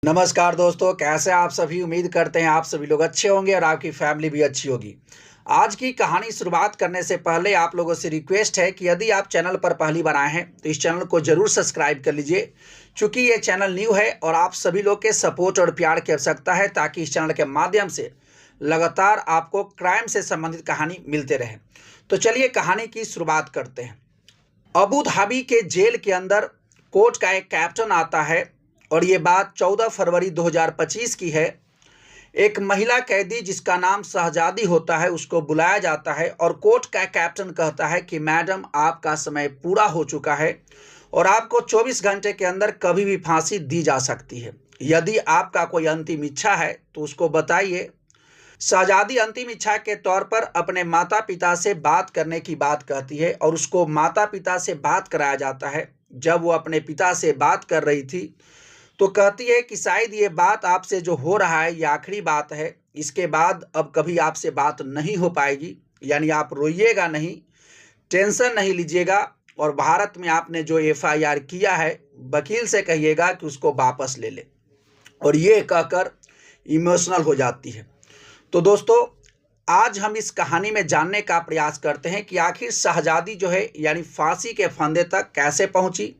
नमस्कार दोस्तों, कैसे आप सभी। उम्मीद करते हैं आप सभी लोग अच्छे होंगे और आपकी फैमिली भी अच्छी होगी। आज की कहानी शुरुआत करने से पहले आप लोगों से रिक्वेस्ट है कि यदि आप चैनल पर पहली बार आए हैं तो इस चैनल को जरूर सब्सक्राइब कर लीजिए, क्योंकि ये चैनल न्यू है और आप सभी लोग के सपोर्ट और प्यार की आवश्यकता है, ताकि इस चैनल के माध्यम से लगातार आपको क्राइम से संबंधित कहानी मिलते रहे। तो चलिए कहानी की शुरुआत करते हैं। अबू धाबी के जेल के अंदर कोर्ट का एक कैप्टन आता है और ये बात 14 फरवरी 2025 की है। एक महिला कैदी जिसका नाम शहजादी होता है उसको बुलाया जाता है और कोर्ट का कैप्टन कहता है कि मैडम, आपका समय पूरा हो चुका है और आपको 24 घंटे के अंदर कभी भी फांसी दी जा सकती है। यदि आपका कोई अंतिम इच्छा है तो उसको बताइए। शहजादी अंतिम इच्छा के तौर पर अपने माता पिता से बात करने की बात कहती है और उसको माता पिता से बात कराया जाता है। जब वो अपने पिता से बात कर रही थी तो कहती है कि शायद ये बात आपसे जो हो रहा है ये आखिरी बात है, इसके बाद अब कभी आपसे बात नहीं हो पाएगी। यानी आप रोइएगा नहीं, टेंशन नहीं लीजिएगा और भारत में आपने जो एफआईआर किया है वकील से कहिएगा कि उसको वापस ले ले। और ये कहकर इमोशनल हो जाती है। तो दोस्तों, आज हम इस कहानी में जानने का प्रयास करते हैं कि आखिर शहजादी जो है यानी फांसी के फंदे तक कैसे पहुंची।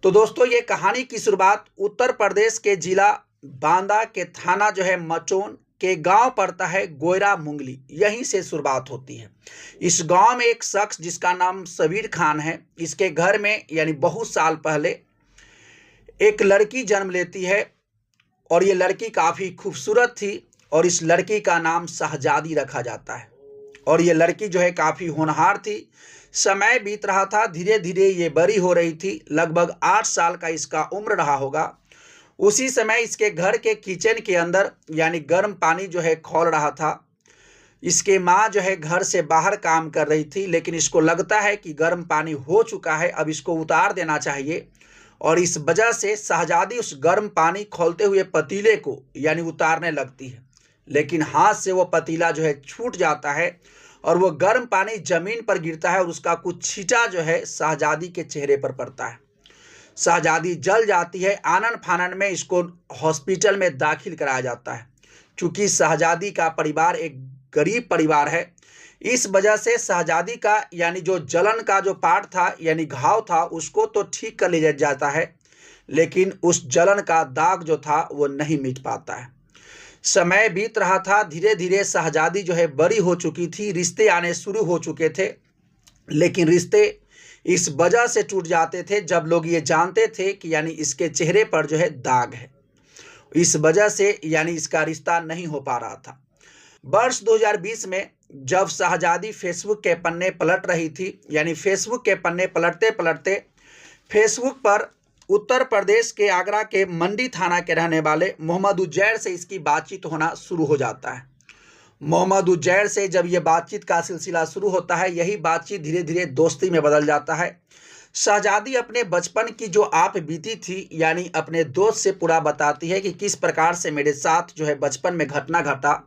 तो दोस्तों, ये कहानी की शुरुआत उत्तर प्रदेश के जिला बांदा के थाना जो है मचोन के गांव पड़ता है गोयरा मुंगली, यहीं से शुरुआत होती है। इस गांव में एक शख्स जिसका नाम सबीर खान है, इसके घर में यानी बहुत साल पहले एक लड़की जन्म लेती है और ये लड़की काफ़ी खूबसूरत थी और इस लड़की का नाम शहजादी रखा जाता है। और ये लड़की जो है काफ़ी होनहार थी। समय बीत रहा था, धीरे धीरे ये बड़ी हो रही थी। लगभग 8 साल का इसका उम्र रहा होगा। उसी समय इसके घर के किचन के अंदर यानी गर्म पानी जो है खौल रहा था। इसके माँ जो है घर से बाहर काम कर रही थी, लेकिन इसको लगता है कि गर्म पानी हो चुका है, अब इसको उतार देना चाहिए। और इस वजह से शहजादी उस गर्म पानी खौलते हुए पतीले को यानी उतारने लगती है, लेकिन हाथ से वो पतीला जो है छूट जाता है और वो गर्म पानी जमीन पर गिरता है और उसका कुछ छींटा जो है शहजादी के चेहरे पर पड़ता है। शहजादी जल जाती है। आनन फानन में इसको हॉस्पिटल में दाखिल कराया जाता है। चूँकि शहजादी का परिवार एक गरीब परिवार है, इस वजह से शहजादी का यानी जो जलन का जो पार्ट था यानी घाव था उसको तो ठीक कर लिया जाता है, लेकिन उस जलन का दाग जो था वो नहीं मिट पाता है। समय बीत रहा था, धीरे धीरे शहजादी जो है बड़ी हो चुकी थी, रिश्ते आने शुरू हो चुके थे। लेकिन रिश्ते इस वजह से टूट जाते थे जब लोग ये जानते थे कि यानी इसके चेहरे पर जो है दाग है। इस वजह से यानी इसका रिश्ता नहीं हो पा रहा था। वर्ष 2020 में जब शहजादी फेसबुक के पन्ने पलट रही थी, यानी फेसबुक के पन्ने पलटते पलटते फेसबुक पर उत्तर प्रदेश के आगरा के मंडी थाना के रहने वाले मोहम्मद उज्जैर से इसकी बातचीत होना शुरू हो जाता है। मोहम्मद उज्जैर से जब ये बातचीत का सिलसिला शुरू होता है, यही बातचीत धीरे धीरे दोस्ती में बदल जाता है। शहजादी अपने बचपन की जो आप बीती थी यानी अपने दोस्त से पूरा बताती है कि किस प्रकार से मेरे साथ जो है बचपन में घटना घटा,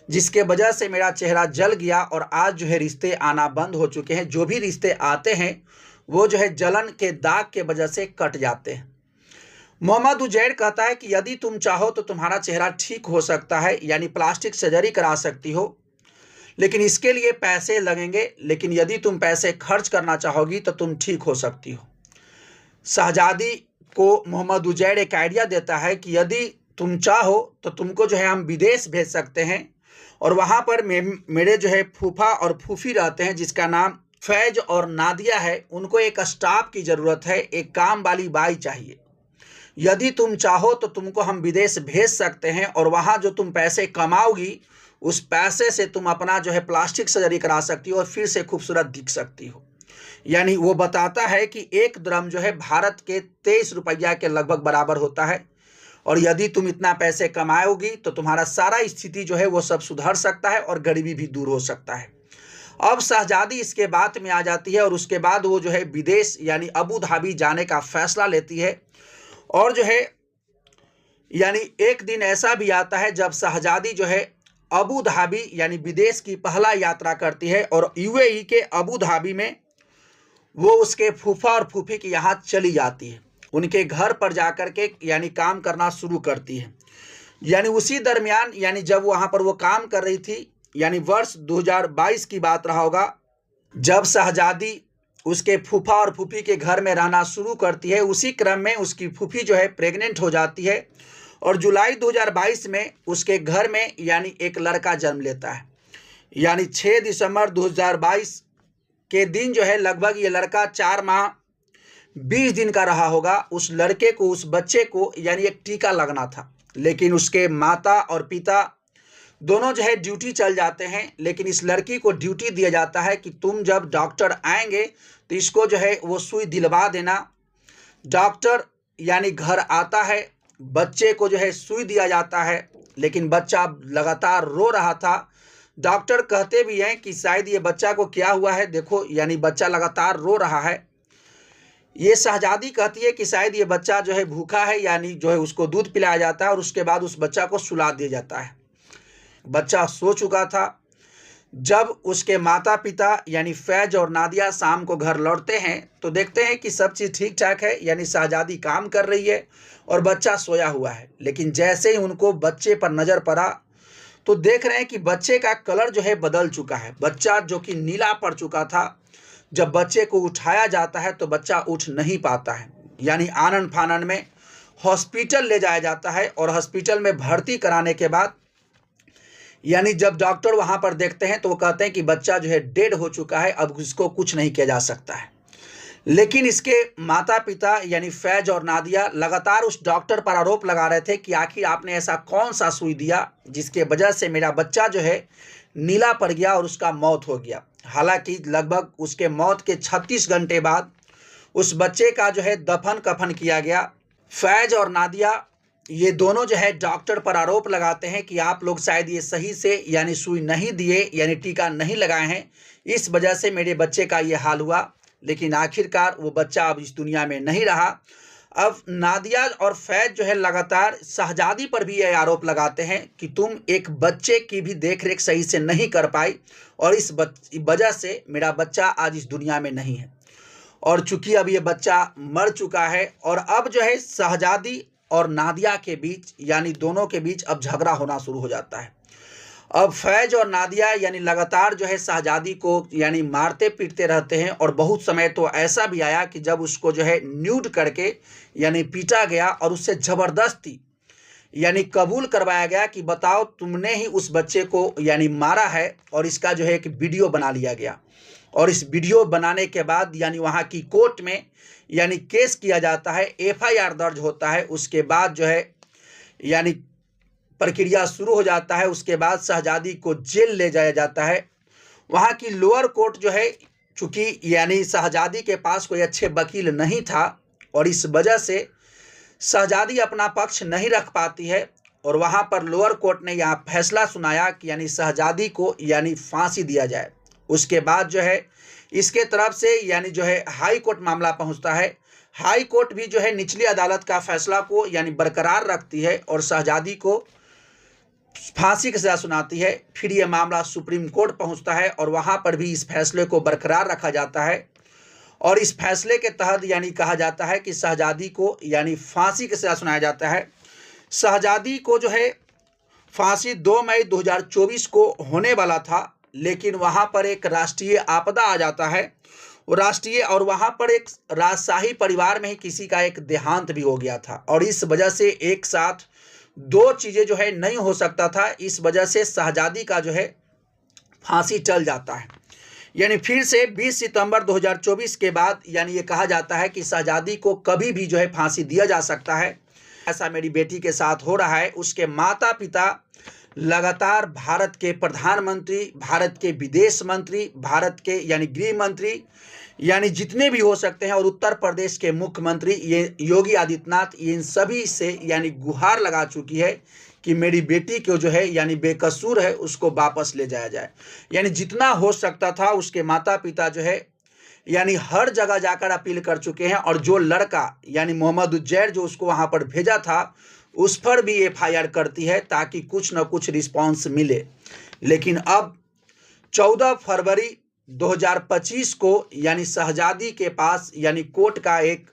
जिसके वजह से मेरा चेहरा जल गया और आज जो है रिश्ते आना बंद हो चुके हैं। जो भी रिश्ते आते हैं वो जो है जलन के दाग के वजह से कट जाते हैं। मोहम्मद उजैर कहता है कि यदि तुम चाहो तो तुम्हारा चेहरा ठीक हो सकता है, यानी प्लास्टिक सर्जरी करा सकती हो, लेकिन इसके लिए पैसे लगेंगे। लेकिन यदि तुम पैसे खर्च करना चाहोगी तो तुम ठीक हो सकती हो। शहजादी को मोहम्मद उजैर एक आइडिया देता है कि यदि तुम चाहो तो तुमको जो है हम विदेश भेज सकते हैं और वहाँ पर मेरे जो है फूफा और फूफी रहते हैं जिसका नाम फैज और नादिया है। उनको एक स्टाफ की ज़रूरत है, एक काम वाली बाई चाहिए। यदि तुम चाहो तो तुमको हम विदेश भेज सकते हैं और वहाँ जो तुम पैसे कमाओगी उस पैसे से तुम अपना जो है प्लास्टिक सर्जरी करा सकती हो और फिर से खूबसूरत दिख सकती हो। यानी वो बताता है कि 1 द्रम जो है भारत के 23 रुपया के लगभग बराबर होता है और यदि तुम इतना पैसे कमाओगी तो तुम्हारा सारा स्थिति जो है वो सब सुधर सकता है और गरीबी भी दूर हो सकता है। अब शहजादी इसके बात में आ जाती है और उसके बाद वो जो है विदेश यानी अबू धाबी जाने का फैसला लेती है। और जो है यानी एक दिन ऐसा भी आता है जब शहजादी जो है अबू धाबी यानी विदेश की पहला यात्रा करती है और यूएई के अबू धाबी में वो उसके फूफा और फूफी के यहाँ चली जाती है। उनके घर पर जाकर के यानी काम करना शुरू करती है। यानी उसी दरमियान यानी जब वहाँ पर वो काम कर रही थी, यानी वर्ष 2022 की बात रहा होगा, जब शहजादी उसके फूफा और फूफी के घर में रहना शुरू करती है, उसी क्रम में उसकी फूफी जो है प्रेग्नेंट हो जाती है और जुलाई 2022 में उसके घर में यानी एक लड़का जन्म लेता है। यानी 6 दिसंबर 2022 के दिन जो है लगभग ये लड़का 4 माह 20 दिन का रहा होगा। उस लड़के को, उस बच्चे को यानी एक टीका लगना था, लेकिन उसके माता और पिता दोनों जो है ड्यूटी चल जाते हैं। लेकिन इस लड़की को ड्यूटी दिया जाता है कि तुम जब डॉक्टर आएंगे तो इसको जो है वो सुई दिलवा देना। डॉक्टर यानी घर आता है, बच्चे को जो है सुई दिया जाता है, लेकिन बच्चा लगातार रो रहा था। डॉक्टर कहते भी हैं कि शायद ये बच्चा को क्या हुआ है, देखो यानी बच्चा लगातार रो रहा है। ये शहजादी कहती है कि शायद ये बच्चा जो है भूखा है, यानी जो है उसको दूध पिलाया जाता है और उसके बाद उस बच्चा को सुला दिया जाता है। बच्चा सो चुका था। जब उसके माता पिता यानी फैज और नादिया शाम को घर लौटते हैं तो देखते हैं कि सब चीज़ ठीक ठाक है, यानी शहजादी काम कर रही है और बच्चा सोया हुआ है। लेकिन जैसे ही उनको बच्चे पर नज़र पड़ा तो देख रहे हैं कि बच्चे का कलर जो है बदल चुका है। बच्चा जो कि नीला पड़ चुका था, जब बच्चे को उठाया जाता है तो बच्चा उठ नहीं पाता है। यानी आनन फानन में हॉस्पिटल ले जाया जाता है और हॉस्पिटल में भर्ती कराने के बाद यानी जब डॉक्टर वहां पर देखते हैं तो वो कहते हैं कि बच्चा जो है डेड हो चुका है, अब इसको कुछ नहीं किया जा सकता है। लेकिन इसके माता पिता यानी फैज और नादिया लगातार उस डॉक्टर पर आरोप लगा रहे थे कि आखिर आपने ऐसा कौन सा सुई दिया जिसके वजह से मेरा बच्चा जो है नीला पड़ गया और उसका मौत हो गया। हालांकि लगभग उसके मौत के 36 घंटे बाद उस बच्चे का जो है दफन कफन किया गया। फैज और नादिया ये दोनों जो है डॉक्टर पर आरोप लगाते हैं कि आप लोग शायद ये सही से यानी सुई नहीं दिए, यानी टीका नहीं लगाए हैं, इस वजह से मेरे बच्चे का ये हाल हुआ। लेकिन आखिरकार वो बच्चा अब इस दुनिया में नहीं रहा। अब नादिया और फैज जो है लगातार शहजादी पर भी यह आरोप लगाते हैं कि तुम एक बच्चे की भी देखरेख सही से नहीं कर पाई और इस वजह से मेरा बच्चा आज इस दुनिया में नहीं है। और चूंकि अब ये बच्चा मर चुका है और अब जो है शहजादी और नादिया के बीच यानी दोनों के बीच अब झगड़ा होना शुरू हो जाता है। अब फैज और नादिया यानी लगातार जो है शहजादी को यानी मारते पीटते रहते हैं और बहुत समय तो ऐसा भी आया कि जब उसको जो है न्यूड करके यानी पीटा गया और उससे ज़बरदस्ती यानी कबूल करवाया गया कि बताओ तुमने ही उस बच्चे को यानी मारा है, और इसका जो है एक वीडियो बना लिया गया। और इस वीडियो बनाने के बाद यानी वहाँ की कोर्ट में यानी केस किया जाता है, FIR दर्ज होता है। उसके बाद जो है यानी प्रक्रिया शुरू हो जाता है। उसके बाद शहजादी को जेल ले जाया जाता है। वहाँ की लोअर कोर्ट जो है, चूँकि यानी शहजादी के पास कोई अच्छे वकील नहीं था और इस वजह से शहजादी अपना पक्ष नहीं रख पाती है, और वहाँ पर लोअर कोर्ट ने यहाँ फैसला सुनाया कि यानी शहजादी को यानी फांसी दिया जाए। उसके बाद जो है इसके तरफ से यानी जो है हाई कोर्ट मामला पहुँचता है। हाई कोर्ट भी जो है निचली अदालत का फैसला को यानी बरकरार रखती है और शहजादी को फांसी की सजा सुनाती है। फिर ये मामला सुप्रीम कोर्ट पहुंचता है और वहां पर भी इस फैसले को बरकरार रखा जाता है और इस फैसले के तहत यानी कहा जाता है कि शहजादी को यानी फांसी की सजा सुनाया जाता है। शहजादी को जो है फांसी 2 मई 2024 को होने वाला था, लेकिन वहां पर एक राष्ट्रीय आपदा आ जाता है। वो राष्ट्रीय और वहां पर एक राजशाही परिवार में ही किसी का एक देहांत भी हो गया था और इस वजह से एक साथ 2 चीज़ें जो है नहीं हो सकता था। इस वजह से शहजादी का जो है फांसी टल जाता है। यानी फिर से 20 सितंबर 2024 के बाद यानी ये कहा जाता है कि शहजादी को कभी भी जो है फांसी दिया जा सकता है। ऐसा मेरी बेटी के साथ हो रहा है। उसके माता पिता लगातार भारत के प्रधानमंत्री, भारत के विदेश मंत्री, भारत के यानी गृह मंत्री यानी जितने भी हो सकते हैं और उत्तर प्रदेश के मुख्यमंत्री ये योगी आदित्यनाथ, इन सभी से यानी गुहार लगा चुकी है कि मेरी बेटी को जो है यानी बेकसूर है उसको वापस ले जाया जाए। यानी जितना हो सकता था उसके माता पिता जो है यानी हर जगह जाकर अपील कर चुके हैं और जो लड़का यानी मोहम्मद उज्जैर जो उसको वहाँ पर भेजा था उस पर भी FIR करती है ताकि कुछ न कुछ रिस्पॉन्स मिले। लेकिन अब 14 फरवरी 2025 को यानी शहजादी के पास यानी कोर्ट का एक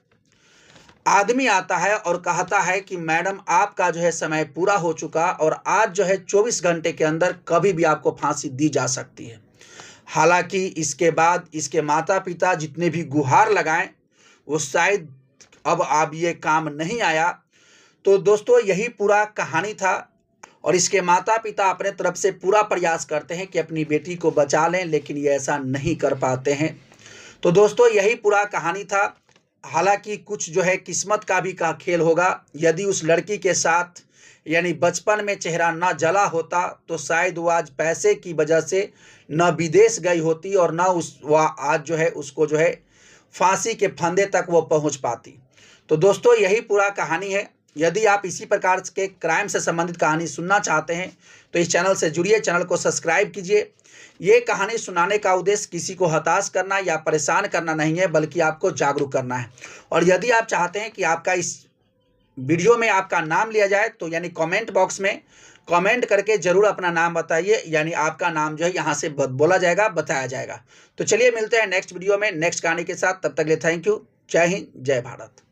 आदमी आता है और कहता है कि मैडम आपका जो है समय पूरा हो चुका और आज जो है 24 घंटे के अंदर कभी भी आपको फांसी दी जा सकती है। हालांकि इसके बाद इसके माता पिता जितने भी गुहार लगाएं वो शायद अब ये काम नहीं आया। तो दोस्तों यही पूरा कहानी था और इसके माता पिता अपने तरफ से पूरा प्रयास करते हैं कि अपनी बेटी को बचा लें, लेकिन ये ऐसा नहीं कर पाते हैं। तो दोस्तों यही पूरा कहानी था। हालांकि कुछ जो है किस्मत का भी का खेल होगा। यदि उस लड़की के साथ यानी बचपन में चेहरा न जला होता तो शायद वो आज पैसे की वजह से न विदेश गई होती और न वह आज जो है उसको जो है फांसी के फंदे तक वो पहुंच पाती। तो दोस्तों यही पूरा कहानी है। यदि आप इसी प्रकार के क्राइम से संबंधित कहानी सुनना चाहते हैं तो इस चैनल से जुड़िए, चैनल को सब्सक्राइब कीजिए। ये कहानी सुनाने का उद्देश्य किसी को हताश करना या परेशान करना नहीं है, बल्कि आपको जागरूक करना है। और यदि आप चाहते हैं कि आपका इस वीडियो में आपका नाम लिया जाए तो यानी कमेंट बॉक्स में कमेंट करके जरूर अपना नाम बताइए, यानी आपका नाम जो है यहाँ से बोला जाएगा, बताया जाएगा। तो चलिए मिलते हैं नेक्स्ट वीडियो में नेक्स्ट कहानी के साथ। तब तक के लिए थैंक यू। जय हिंद, जय भारत।